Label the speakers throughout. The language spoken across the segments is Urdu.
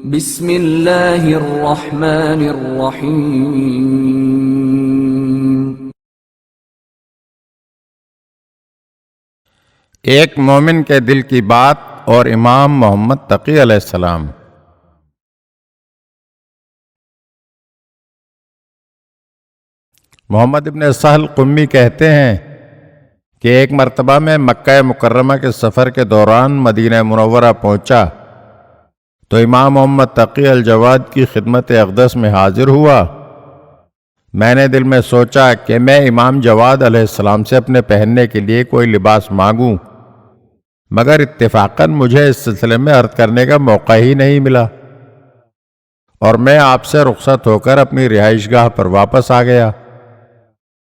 Speaker 1: بسم اللہ الرحمن الرحیم۔
Speaker 2: ایک مومن کے دل کی بات اور امام محمد تقی علیہ السلام۔ محمد ابن سہل قمی کہتے ہیں کہ ایک مرتبہ میں مکہ مکرمہ کے سفر کے دوران مدینہ منورہ پہنچا تو امام محمد تقی الجواد کی خدمت اقدس میں حاضر ہوا۔ میں نے دل میں سوچا کہ میں امام جواد علیہ السلام سے اپنے پہننے کے لیے کوئی لباس مانگوں، مگر اتفاقاً مجھے اس سلسلے میں عرض کرنے کا موقع ہی نہیں ملا، اور میں آپ سے رخصت ہو کر اپنی رہائش گاہ پر واپس آ گیا۔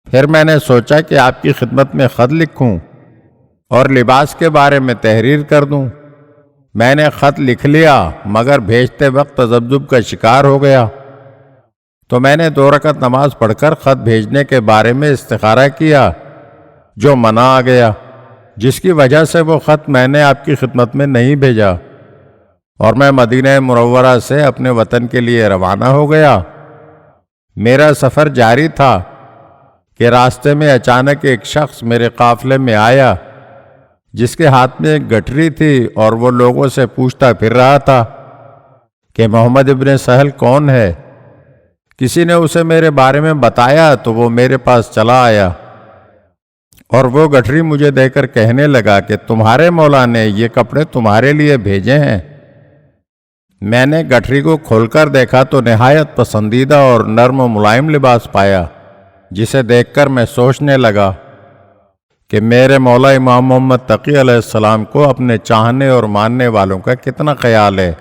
Speaker 2: پھر میں نے سوچا کہ آپ کی خدمت میں خط لکھوں اور لباس کے بارے میں تحریر کر دوں۔ میں نے خط لکھ لیا، مگر بھیجتے وقت تذبذب کا شکار ہو گیا، تو میں نے 2 رکعت نماز پڑھ کر خط بھیجنے کے بارے میں استخارہ کیا، جو منع آ گیا، جس کی وجہ سے وہ خط میں نے آپ کی خدمت میں نہیں بھیجا، اور میں مدینہ منورہ سے اپنے وطن کے لیے روانہ ہو گیا۔ میرا سفر جاری تھا کہ راستے میں اچانک ایک شخص میرے قافلے میں آیا، جس کے ہاتھ میں ایک گٹھری تھی، اور وہ لوگوں سے پوچھتا پھر رہا تھا کہ محمد ابن سہل کون ہے۔ کسی نے اسے میرے بارے میں بتایا تو وہ میرے پاس چلا آیا، اور وہ گٹھری مجھے دے کر کہنے لگا کہ تمہارے مولا نے یہ کپڑے تمہارے لیے بھیجے ہیں۔ میں نے گٹھری کو کھول کر دیکھا تو نہایت پسندیدہ اور نرم و ملائم لباس پایا، جسے دیکھ کر میں سوچنے لگا کہ میرے مولا امام محمد تقی علیہ السلام کو اپنے چاہنے اور ماننے والوں کا کتنا خیال ہے۔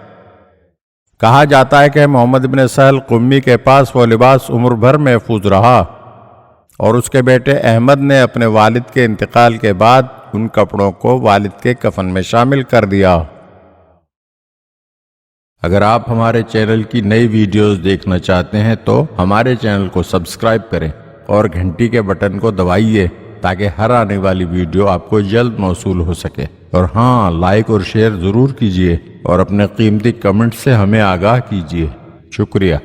Speaker 2: کہا جاتا ہے کہ محمد ابن سہل قمی کے پاس وہ لباس عمر بھر محفوظ رہا، اور اس کے بیٹے احمد نے اپنے والد کے انتقال کے بعد ان کپڑوں کو والد کے کفن میں شامل کر دیا۔ اگر آپ ہمارے چینل کی نئی ویڈیوز دیکھنا چاہتے ہیں تو ہمارے چینل کو سبسکرائب کریں اور گھنٹی کے بٹن کو دبائیے تاکہ ہر آنے والی ویڈیو آپ کو جلد موصول ہو سکے، اور ہاں، لائک اور شیئر ضرور کیجیے اور اپنے قیمتی کمنٹ سے ہمیں آگاہ کیجیے۔ شکریہ۔